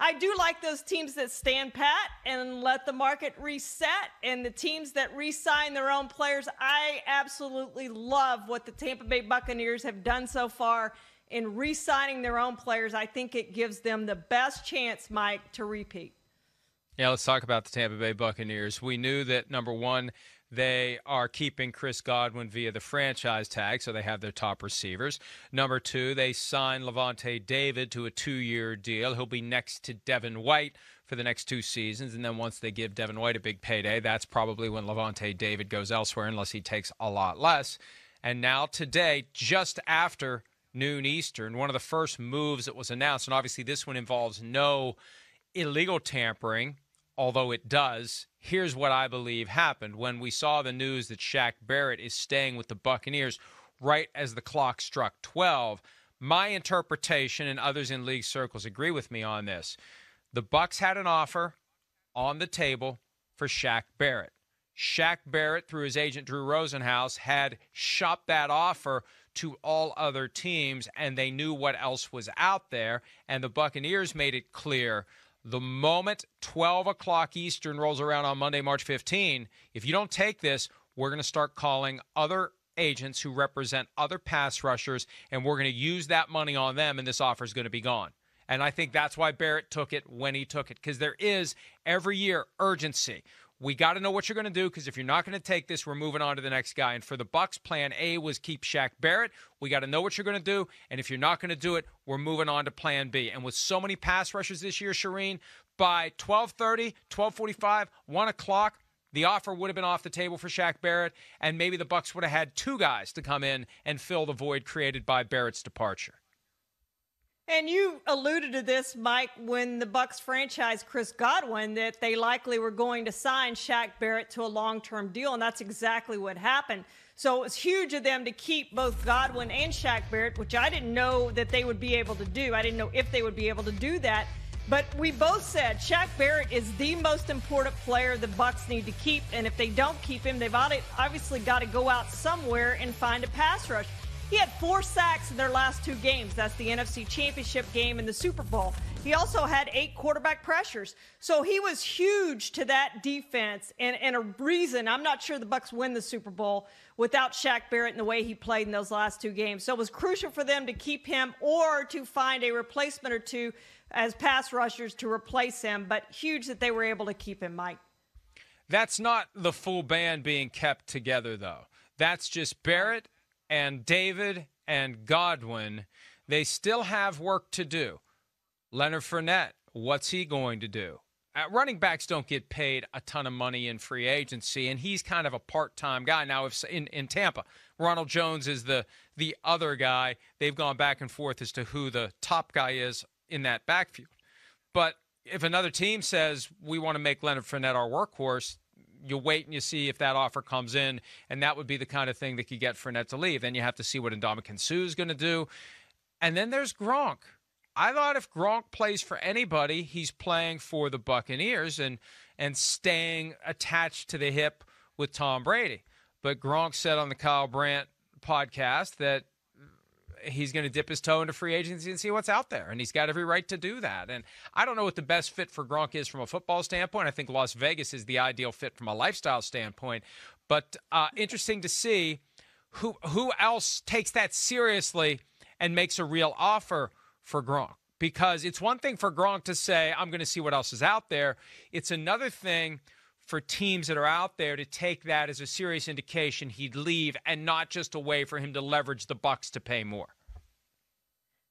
I do like those teams that stand pat and let the market reset, and the teams that re-sign their own players. I absolutely love what the Tampa Bay Buccaneers have done so far in re-signing their own players. I think it gives them the best chance, Mike, to repeat. Yeah, let's talk about the Tampa Bay Buccaneers. We knew that, number one, they are keeping Chris Godwin via the franchise tag, so they have their top receivers. Number two, they signed Lavonte David to a 2-year deal. He'll be next to Devin White for the next 2 seasons, and then once they give Devin White a big payday, that's probably when Lavonte David goes elsewhere unless he takes a lot less. And now today, just after noon Eastern, one of the first moves that was announced, and obviously this one involves no illegal tampering, although it does. Here's what I believe happened. When we saw the news that Shaq Barrett is staying with the Buccaneers right as the clock struck 12, my interpretation, and others in league circles agree with me on this, the Bucs had an offer on the table for Shaq Barrett. Shaq Barrett, through his agent Drew Rosenhaus, had shopped that offer to all other teams, and they knew what else was out there, and the Buccaneers made it clear the moment 12 o'clock Eastern rolls around on Monday, March 15, if you don't take this, we're going to start calling other agents who represent other pass rushers, and we're going to use that money on them, and this offer is going to be gone. And I think that's why Barrett took it when he took it, because there is, every year, urgency. We got to know what you're going to do, because if you're not going to take this, we're moving on to the next guy. And for the Bucs, plan A was keep Shaq Barrett. We got to know what you're going to do, and if you're not going to do it, we're moving on to plan B. And with so many pass rushers this year, Charean, by 12:30, 12:45, 1 o'clock, the offer would have been off the table for Shaq Barrett, and maybe the Bucs would have had 2 guys to come in and fill the void created by Barrett's departure. And you alluded to this, Mike, when the Bucs franchised Chris Godwin, that they likely were going to sign Shaq Barrett to a long-term deal, and that's exactly what happened. So it was huge of them to keep both Godwin and Shaq Barrett, which I didn't know that they would be able to do. I didn't know if they would be able to do that. But we both said Shaq Barrett is the most important player the Bucs need to keep, and if they don't keep him, they've obviously got to go out somewhere and find a pass rush. He had 4 sacks in their last 2 games. That's the NFC Championship game and the Super Bowl. He also had 8 quarterback pressures. So he was huge to that defense, and a reason I'm not sure the Bucs win the Super Bowl without Shaq Barrett and the way he played in those last 2 games. So it was crucial for them to keep him or to find a replacement or two as pass rushers to replace him, but huge that they were able to keep him, Mike. That's not the full band being kept together, though. That's just Barrett and David and Godwin. They still have work to do. Leonard Fournette, what's he going to do? Running backs don't get paid a ton of money in free agency, and he's kind of a part-time guy. Now, if in Tampa, Ronald Jones is the other guy. They've gone back and forth as to who the top guy is in that backfield. But if another team says, we want to make Leonard Fournette our workhorse, you wait and you see if that offer comes in, and that would be the kind of thing that could get Fournette to leave. Then you have to see what Ndamukong Suh is going to do. And then there's Gronk. I thought if Gronk plays for anybody, he's playing for the Buccaneers and staying attached to the hip with Tom Brady. But Gronk said on the Kyle Brandt podcast that he's going to dip his toe into free agency and see what's out there, and he's got every right to do that. And I don't know what the best fit for Gronk is from a football standpoint. I think Las Vegas is the ideal fit from a lifestyle standpoint. But interesting to see who else takes that seriously and makes a real offer for Gronk. Because it's one thing for Gronk to say, I'm going to see what else is out there. It's another thing for teams that are out there to take that as a serious indication he'd leave and not just a way for him to leverage the Bucs to pay more.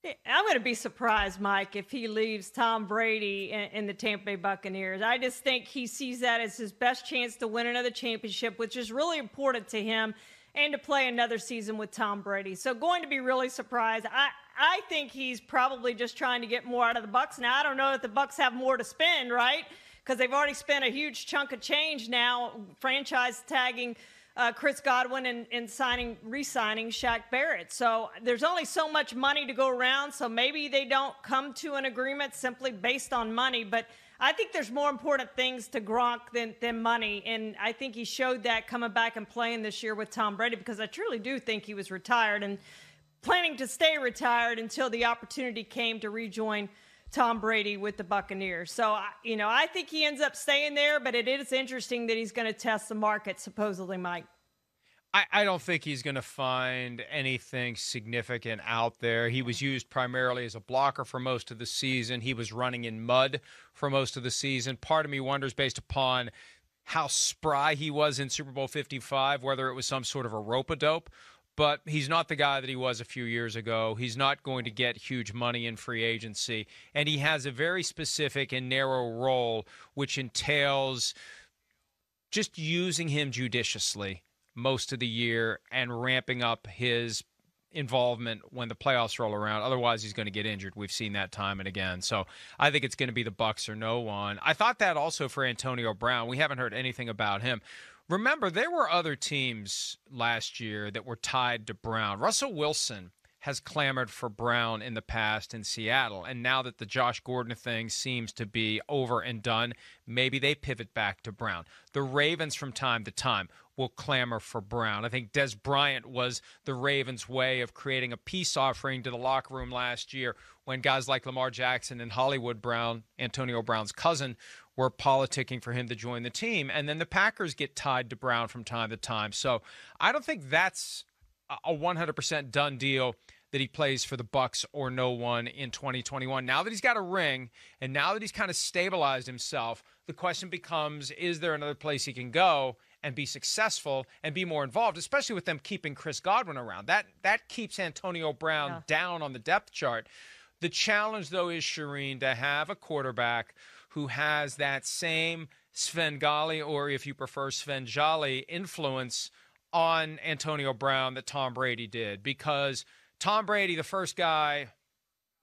I'm going to be surprised, Mike, if he leaves Tom Brady in the Tampa Bay Buccaneers. I just think he sees that as his best chance to win another championship, which is really important to him, and to play another season with Tom Brady. So going to be really surprised. I think he's probably just trying to get more out of the Bucs. Now, I don't know if the Bucs have more to spend, right? Because they've already spent a huge chunk of change now, franchise tagging Chris Godwin and re-signing Shaq Barrett. So there's only so much money to go around, so maybe they don't come to an agreement simply based on money. But I think there's more important things to Gronk than money, and I think he showed that coming back and playing this year with Tom Brady, because I truly do think he was retired and planning to stay retired until the opportunity came to rejoin Tom Brady with the Buccaneers. So, I think he ends up staying there, but it is interesting that he's going to test the market, supposedly, Mike. I don't think he's going to find anything significant out there. He was used primarily as a blocker for most of the season. He was running in mud for most of the season. Part of me wonders, based upon how spry he was in Super Bowl 55, whether it was some sort of a rope-a-dope. But he's not the guy that he was a few years ago. He's not going to get huge money in free agency. And he has a very specific and narrow role, which entails just using him judiciously most of the year and ramping up his involvement when the playoffs roll around. Otherwise, he's going to get injured. We've seen that time and again. So I think it's going to be the Bucs or no one. I thought that also for Antonio Brown. We haven't heard anything about him. Remember, there were other teams last year that were tied to Brown. Russell Wilson has clamored for Brown in the past in Seattle, and now that the Josh Gordon thing seems to be over and done, maybe they pivot back to Brown. The Ravens from time to time will clamor for Brown. I think Des Bryant was the Ravens' way of creating a peace offering to the locker room last year when guys like Lamar Jackson and Hollywood Brown, Antonio Brown's cousin, were politicking for him to join the team. And then the Packers get tied to Brown from time to time. So I don't think that's a 100% done deal that he plays for the Bucs or no one in 2021. Now that he's got a ring and now that he's kind of stabilized himself, the question becomes, is there another place he can go and be successful and be more involved, especially with them keeping Chris Godwin around? That keeps Antonio Brown down on the depth chart. The challenge, though, is, Charean, to have a quarterback who has that same Svengali, or if you prefer Svengali, influence on Antonio Brown that Tom Brady did. Because Tom Brady, the first guy,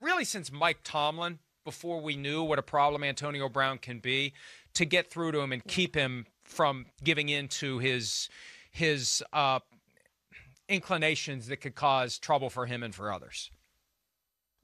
really since Mike Tomlin, before we knew what a problem Antonio Brown can be, to get through to him and keep him from giving in to his inclinations that could cause trouble for him and for others.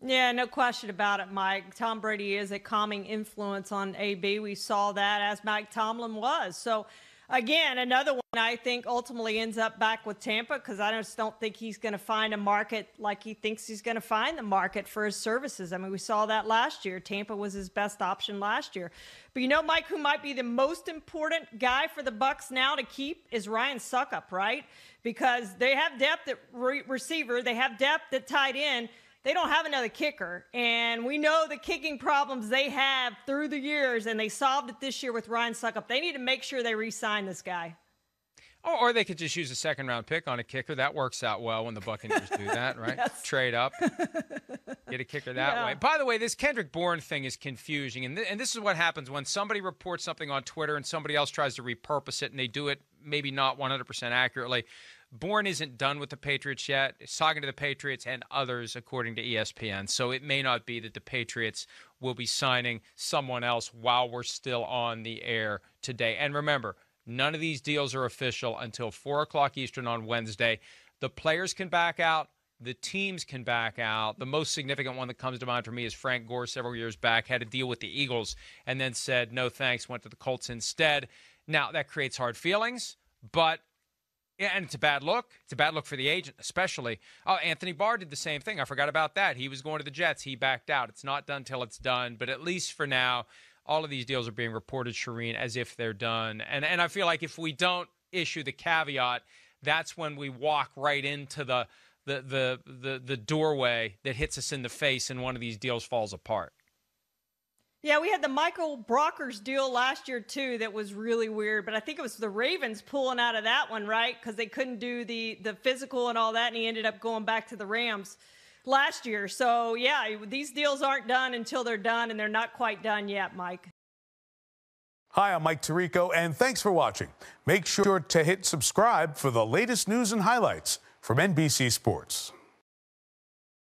Yeah, no question about it, Mike. Tom Brady is a calming influence on AB. We saw that, as Mike Tomlin was. So, again, another one I think ultimately ends up back with Tampa, because I just don't think he's going to find a market like he thinks he's going to find the market for his services. I mean, we saw that last year. Tampa was his best option last year. But Mike, who might be the most important guy for the Bucs now to keep is Ryan Succop, right? Because they have depth at receiver. They have depth at tight end. They don't have another kicker, and we know the kicking problems they have through the years, and they solved it this year with Ryan Succop. They need to make sure they re-sign this guy. Or they could just use a second-round pick on a kicker. That works out well when the Buccaneers do that, right? Yes. Trade up, get a kicker that way. By the way, this Kendrick Bourne thing is confusing, and this is what happens when somebody reports something on Twitter and somebody else tries to repurpose it, and they do it maybe not 100% accurately. Bourne isn't done with the Patriots yet. It's talking to the Patriots and others, according to ESPN. So it may not be that the Patriots will be signing someone else while we're still on the air today. And remember, none of these deals are official until 4 o'clock Eastern on Wednesday. The players can back out. The teams can back out. The most significant one that comes to mind for me is Frank Gore several years back had a deal with the Eagles and then said, no thanks, went to the Colts instead. Now, that creates hard feelings, but and it's a bad look. It's a bad look for the agent, especially. Oh, Anthony Barr did the same thing. I forgot about that. He was going to the Jets. He backed out. It's not done till it's done. But at least for now, all of these deals are being reported, Charean, as if they're done. And I feel like if we don't issue the caveat, that's when we walk right into the doorway that hits us in the face and one of these deals falls apart. Yeah, we had the Michael Brockers deal last year, too, that was really weird. But I think it was the Ravens pulling out of that one, right? Because they couldn't do the physical and all that, and he ended up going back to the Rams last year. So, yeah, these deals aren't done until they're done, and they're not quite done yet, Mike. Hi, I'm Mike Tirico, and thanks for watching. Make sure to hit subscribe for the latest news and highlights from NBC Sports.